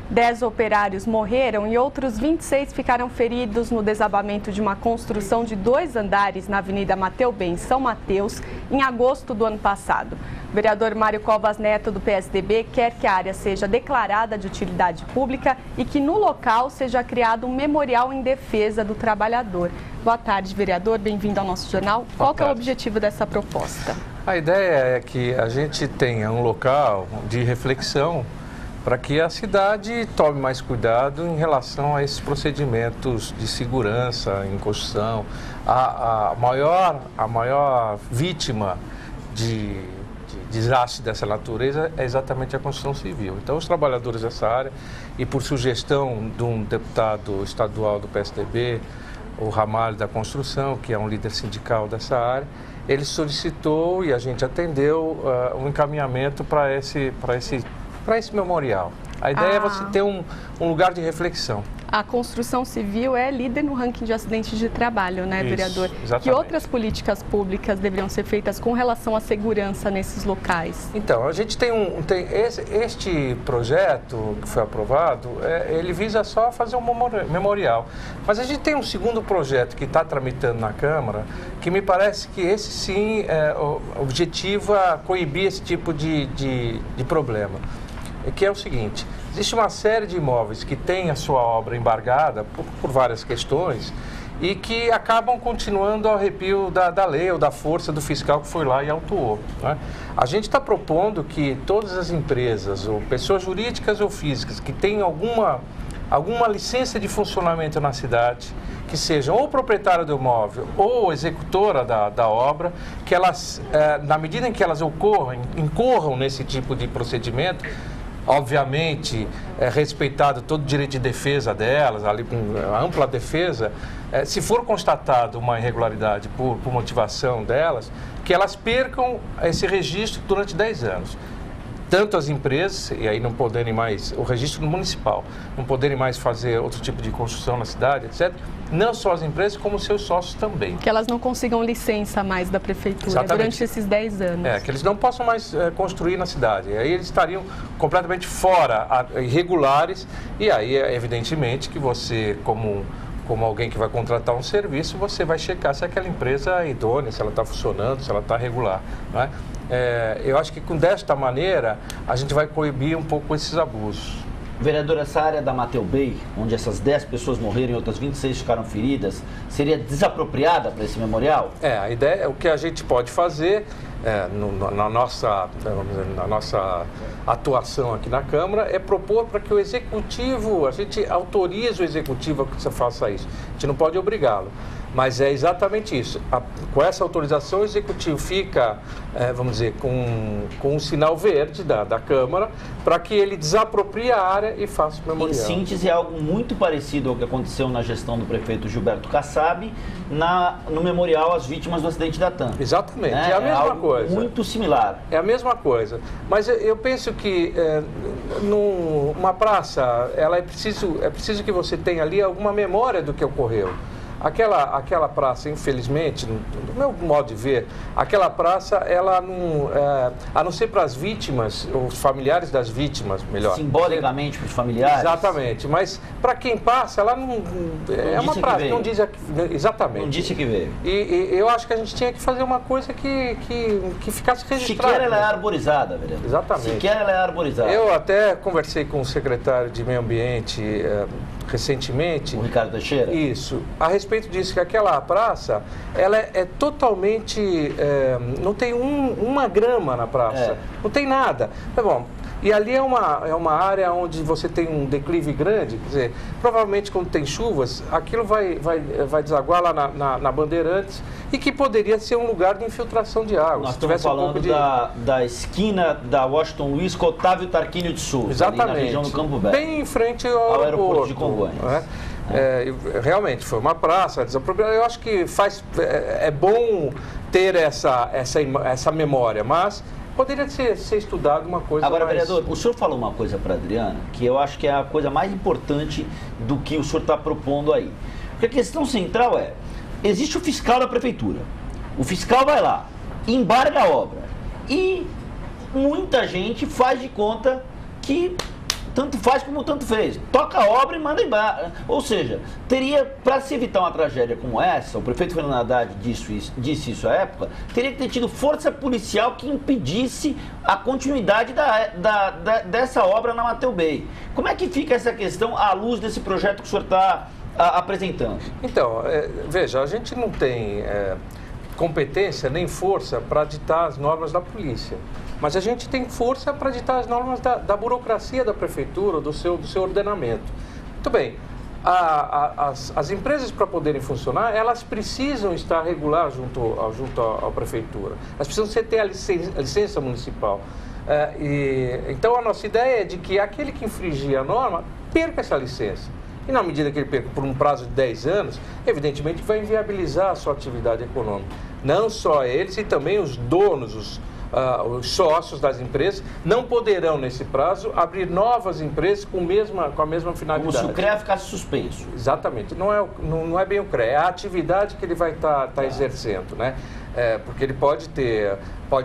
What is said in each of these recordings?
10 operários morreram e outros 26 ficaram feridos no desabamento de uma construção de 2 andares na Avenida Mateu Bem, em São Mateus, em agosto do ano passado. O vereador Mário Covas Neto, do PSDB, quer que a área seja declarada de utilidade pública e que no local seja criado um memorial em defesa do trabalhador. Boa tarde, vereador. Bem-vindo ao nosso jornal. Qual que é o objetivo dessa proposta? A ideia é que a gente tenha um local de reflexão para que a cidade tome mais cuidado em relação a esses procedimentos de segurança em construção. A maior vítima de desastre dessa natureza é exatamente a construção civil. Então, os trabalhadores dessa área, e por sugestão de um deputado estadual do PSDB, o Ramalho da Construção, que é um líder sindical dessa área, ele solicitou e a gente atendeu um encaminhamento para esse memorial. A ideia é você ter um lugar de reflexão. A construção civil é líder no ranking de acidentes de trabalho, né, vereador? Isso, exatamente. Que outras políticas públicas deveriam ser feitas com relação à segurança nesses locais? Então, a gente tem este projeto que foi aprovado, ele visa só fazer um memorial. Mas a gente tem um segundo projeto que está tramitando na Câmara, que me parece que esse sim objetiva coibir esse tipo de problema. Que é o seguinte: existe uma série de imóveis que tem a sua obra embargada por várias questões e que acabam continuando ao arrepio da lei ou da força do fiscal que foi lá e autuou, né? A gente está propondo que todas as empresas, ou pessoas jurídicas ou físicas, que tenham alguma licença de funcionamento na cidade, que sejam ou proprietária do imóvel ou executora da obra, que elas, na medida em que elas incorram nesse tipo de procedimento, obviamente, respeitado todo o direito de defesa delas, ali com a ampla defesa, se for constatado uma irregularidade por motivação delas, que elas percam esse registro durante 10 anos. Tanto as empresas, e aí não poderem mais, o registro municipal, não poderem mais fazer outro tipo de construção na cidade, etc. Não só as empresas, como os seus sócios também. Que elas não consigam licença mais da prefeitura. Exatamente. Durante esses 10 anos. Que eles não possam mais construir na cidade. E aí eles estariam completamente fora, irregulares, e aí evidentemente que você, como alguém que vai contratar um serviço, você vai checar se aquela empresa é idônea, se ela está funcionando, se ela está regular, não é? Eu acho que desta maneira a gente vai coibir um pouco esses abusos. Vereador, essa área da Mateu Bem, onde essas 10 pessoas morreram e outras 26 ficaram feridas, seria desapropriada para esse memorial? A ideia, o que a gente pode fazer na nossa atuação aqui na Câmara é propor para que o Executivo, a gente autorize o Executivo a que você faça isso. A gente não pode obrigá-lo. Mas é exatamente isso. Com essa autorização, o Executivo fica, vamos dizer, com um sinal verde da Câmara para que ele desaproprie a área e faça o memorial. Em síntese, é algo muito parecido ao que aconteceu na gestão do prefeito Gilberto Kassab no memorial às vítimas do acidente da TAM. Exatamente, é a mesma coisa. Muito similar. É a mesma coisa. Mas eu penso que numa praça, é preciso que você tenha ali alguma memória do que ocorreu. Aquela praça, infelizmente, do meu modo de ver, aquela praça, ela não, a não ser para as vítimas, os familiares das vítimas, melhor. Simbolicamente para os familiares? Exatamente, mas para quem passa, ela não é uma praça, não diz exatamente. Não disse que veio. E eu acho que a gente tinha que fazer uma coisa que ficasse registrada. Sequer ela é arborizada, vereador. Exatamente. Sequer ela é arborizada. Eu até conversei com o secretário de Meio Ambiente recentemente. O Ricardo Teixeira? Isso. A respeito disso, que aquela praça, ela é totalmente... não tem uma grama na praça. Não tem nada. Tá bom. E ali é uma área onde você tem um declive grande, quer dizer, provavelmente quando tem chuvas, aquilo vai desaguar lá na Bandeirantes e que poderia ser um lugar de infiltração de água. Nós estamos falando da esquina da Washington Luiz com Otávio Tarquínio de Souza, exatamente, ali na região do Campo Velho. Bem em frente ao aeroporto de Congonhas. Realmente, foi uma praça desapropriada. Eu acho que é bom ter essa memória, mas poderia ser estudado uma coisa. Agora, vereador, o senhor falou uma coisa para a Adriana, que eu acho que é a coisa mais importante do que o senhor está propondo aí. Porque a questão central existe o fiscal da prefeitura. O fiscal vai lá, embarga a obra. E muita gente faz de conta que tanto faz como tanto fez. Toca a obra e manda embora. Ou seja, teria, para se evitar uma tragédia como essa, o prefeito Fernando Haddad disse isso à época, teria que ter tido força policial que impedisse a continuidade dessa obra na Matteu Bay. Como é que fica essa questão à luz desse projeto que o senhor está apresentando? Então, veja, a gente não tem competência nem força para ditar as normas da polícia. Mas a gente tem força para ditar as normas da burocracia da prefeitura, do seu ordenamento. Muito bem, as empresas, para poderem funcionar, elas precisam estar regular junto à prefeitura. Elas precisam ter a licença municipal. Então, a nossa ideia é de que aquele que infringir a norma perca essa licença. E na medida que ele perca por um prazo de 10 anos, evidentemente vai inviabilizar a sua atividade econômica. Não só eles, e também os donos, os sócios das empresas não poderão, nesse prazo, abrir novas empresas com a mesma finalidade. Como se o CREA ficasse suspenso. Exatamente. Não é bem o CREA, é a atividade que ele vai estar exercendo, né? Porque ele pode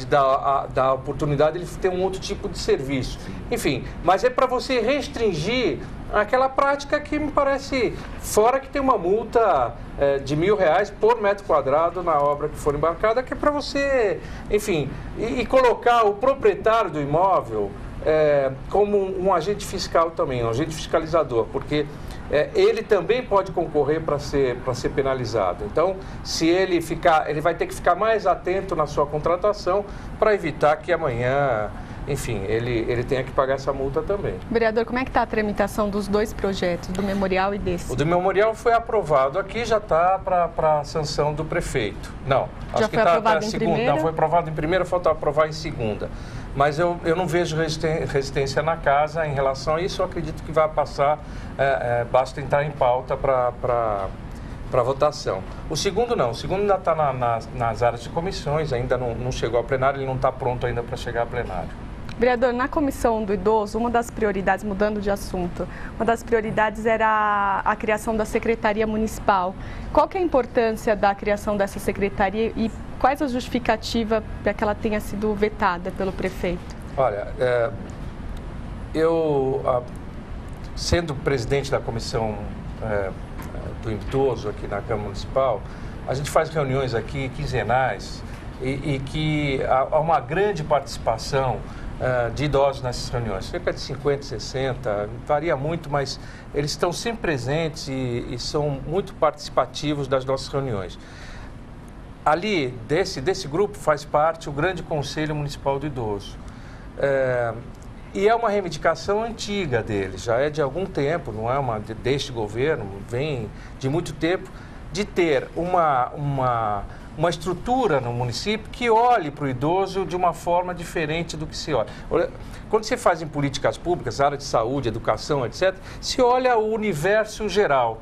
dar a oportunidade de ele ter um outro tipo de serviço. Enfim, mas é para você restringir aquela prática que me parece, fora que tem uma multa de R$1.000 por metro quadrado na obra que for embarcada, que é para você, enfim, e colocar o proprietário do imóvel como um agente fiscal também, um agente fiscalizador, porque ele também pode concorrer para ser penalizado. Então, se ele vai ter que ficar mais atento na sua contratação para evitar que amanhã, enfim, ele tenha que pagar essa multa também. Vereador, como é que está a tramitação dos dois projetos, do memorial e desse? O do memorial foi aprovado aqui, já está para a sanção do prefeito. Não, já acho que foi está aprovado em segunda. primeira? Não, foi aprovado em primeira, falta aprovar em segunda. Mas eu não vejo resistência na casa em relação a isso. Eu acredito que vai passar, basta entrar em pauta para votação. O segundo não, o segundo ainda está nas áreas de comissões, ainda não chegou ao plenário, ele não está pronto ainda para chegar ao plenário. Vereador, na Comissão do Idoso, uma das prioridades, mudando de assunto, uma das prioridades era a criação da Secretaria Municipal. Qual que é a importância da criação dessa secretaria e quais a justificativa para que ela tenha sido vetada pelo prefeito? Olha, eu, sendo presidente da Comissão do Idoso aqui na Câmara Municipal, a gente faz reuniões aqui quinzenais e que há uma grande participação de idosos nessas reuniões, cerca de 50, 60, varia muito, mas eles estão sempre presentes e são muito participativos das nossas reuniões. Ali, desse grupo, faz parte o Grande Conselho Municipal do Idoso. E é uma reivindicação antiga deles, já é de algum tempo, não é deste governo, vem de muito tempo, de ter uma estrutura no município que olhe para o idoso de uma forma diferente do que se olha. Quando você faz em políticas públicas, área de saúde, educação, etc., se olha o universo geral.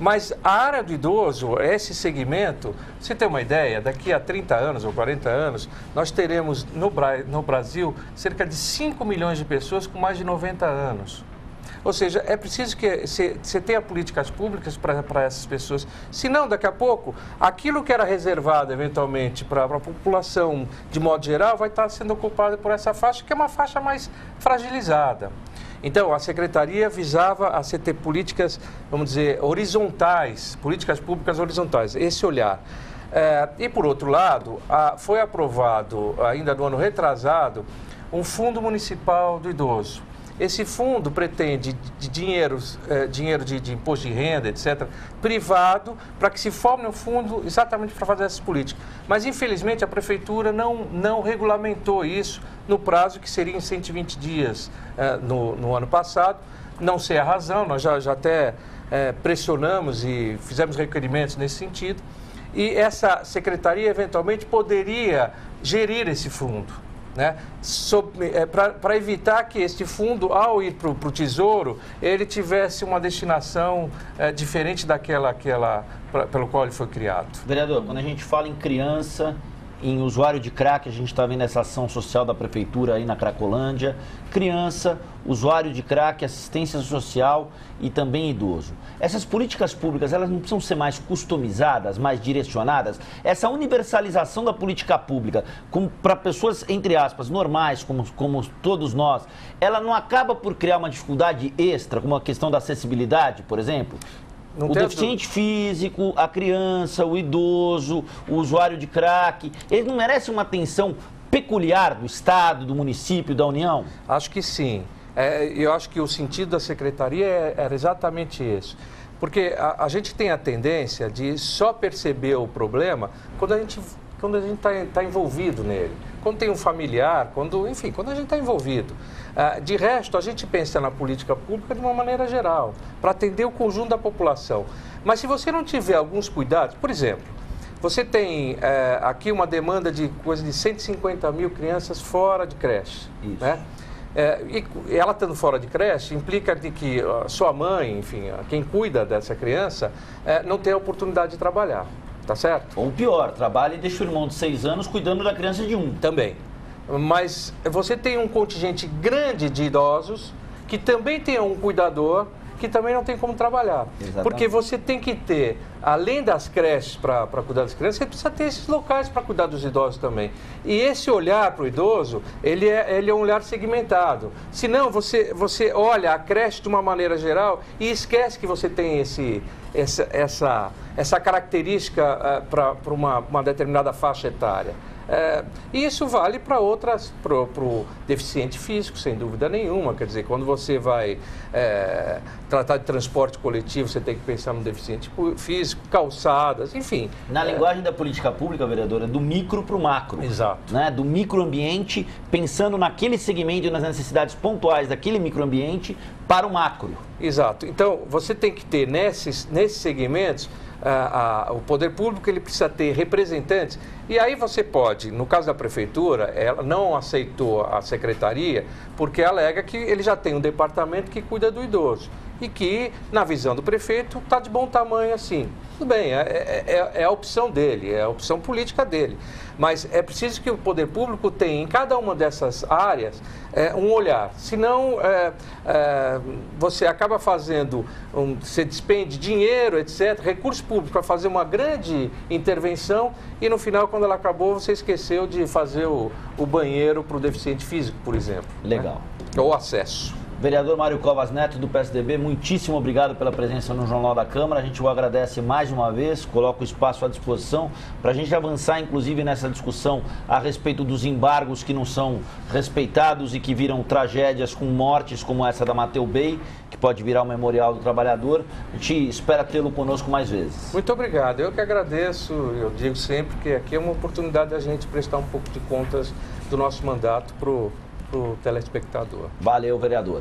Mas a área do idoso, esse segmento, você tem uma ideia, daqui a 30 anos ou 40 anos, nós teremos no Brasil cerca de 5 milhões de pessoas com mais de 90 anos. Ou seja, é preciso que você tenha políticas públicas para essas pessoas. Senão, daqui a pouco, aquilo que era reservado, eventualmente, para a população, de modo geral, vai estar sendo ocupado por essa faixa, que é uma faixa mais fragilizada. Então, a Secretaria visava a ter políticas, vamos dizer, horizontais, políticas públicas horizontais, esse olhar. E, por outro lado, foi aprovado, ainda no ano retrasado, um Fundo Municipal do Idoso. Esse fundo pretende dinheiro de imposto de renda, etc., privado, para que se forme um fundo exatamente para fazer essas políticas. Mas, infelizmente, a Prefeitura não regulamentou isso no prazo que seria em 120 dias no ano passado. Não sei a razão, nós já até pressionamos e fizemos requerimentos nesse sentido. E essa secretaria, eventualmente, poderia gerir esse fundo, né? Para evitar que este fundo, ao ir para o Tesouro, ele tivesse uma destinação diferente daquela pelo qual ele foi criado. Vereador, quando a gente fala em criança, em usuário de crack, a gente está vendo essa ação social da prefeitura aí na Cracolândia, criança, usuário de crack, assistência social e também idoso. Essas políticas públicas, elas não precisam ser mais customizadas, mais direcionadas? Essa universalização da política pública para pessoas, entre aspas, normais, como todos nós, ela não acaba por criar uma dificuldade extra, como a questão da acessibilidade, por exemplo? O deficiente físico, a criança, o idoso, o usuário de crack, eles não merecem uma atenção peculiar do Estado, do município, da União? Acho que sim. Eu acho que o sentido da secretaria era exatamente esse. Porque a gente tem a tendência de só perceber o problema quando a gente está envolvido nele. Quando tem um familiar, quando a gente está envolvido. De resto, a gente pensa na política pública de uma maneira geral, para atender o conjunto da população. Mas se você não tiver alguns cuidados, por exemplo, você tem aqui uma demanda de coisa de 150 mil crianças fora de creche. Isso. Né? E ela estando fora de creche implica de que a sua mãe, enfim, quem cuida dessa criança, não tem a oportunidade de trabalhar. Tá certo? Ou pior, trabalha e deixa o irmão de 6 anos cuidando da criança de 1. Também. Mas você tem um contingente grande de idosos que também tem um cuidador que também não tem como trabalhar. Exatamente. Porque você tem que ter, além das creches para cuidar das crianças, você precisa ter esses locais para cuidar dos idosos também. E esse olhar para o idoso, ele é um olhar segmentado. Senão, você olha a creche de uma maneira geral e esquece que você tem essa característica para uma determinada faixa etária. E isso vale para outras, para o deficiente físico, sem dúvida nenhuma. Quer dizer, quando você vai tratar de transporte coletivo, você tem que pensar no deficiente físico, calçadas, enfim. Na linguagem da política pública, vereadora, do micro para o macro. Exato. Né? Do microambiente, pensando naquele segmento e nas necessidades pontuais daquele microambiente para o macro. Exato. Então, você tem que ter nesses segmentos, o poder público ele precisa ter representantes. E aí você pode, no caso da prefeitura, ela não aceitou a secretaria porque alega que ele já tem um departamento que cuida do idoso e que, na visão do prefeito, está de bom tamanho assim. Tudo bem, é a opção dele, é a opção política dele. Mas é preciso que o poder público tenha em cada uma dessas áreas um olhar. Senão, você acaba fazendo, você despende dinheiro, etc., recursos públicos para fazer uma grande intervenção e no final, quando ela acabou, você esqueceu de fazer o banheiro para o deficiente físico, por exemplo. Legal. Né? Ou acesso. Vereador Mário Covas Neto, do PSDB, muitíssimo obrigado pela presença no Jornal da Câmara. A gente o agradece mais uma vez, coloca o espaço à disposição para a gente avançar, inclusive, nessa discussão a respeito dos embargos que não são respeitados e que viram tragédias com mortes como essa da Mateu Bay, que pode virar o Memorial do Trabalhador. A gente espera tê-lo conosco mais vezes. Muito obrigado. Eu que agradeço. Eu digo sempre que aqui é uma oportunidade da gente prestar um pouco de contas do nosso mandato para o telespectador. Valeu, vereador.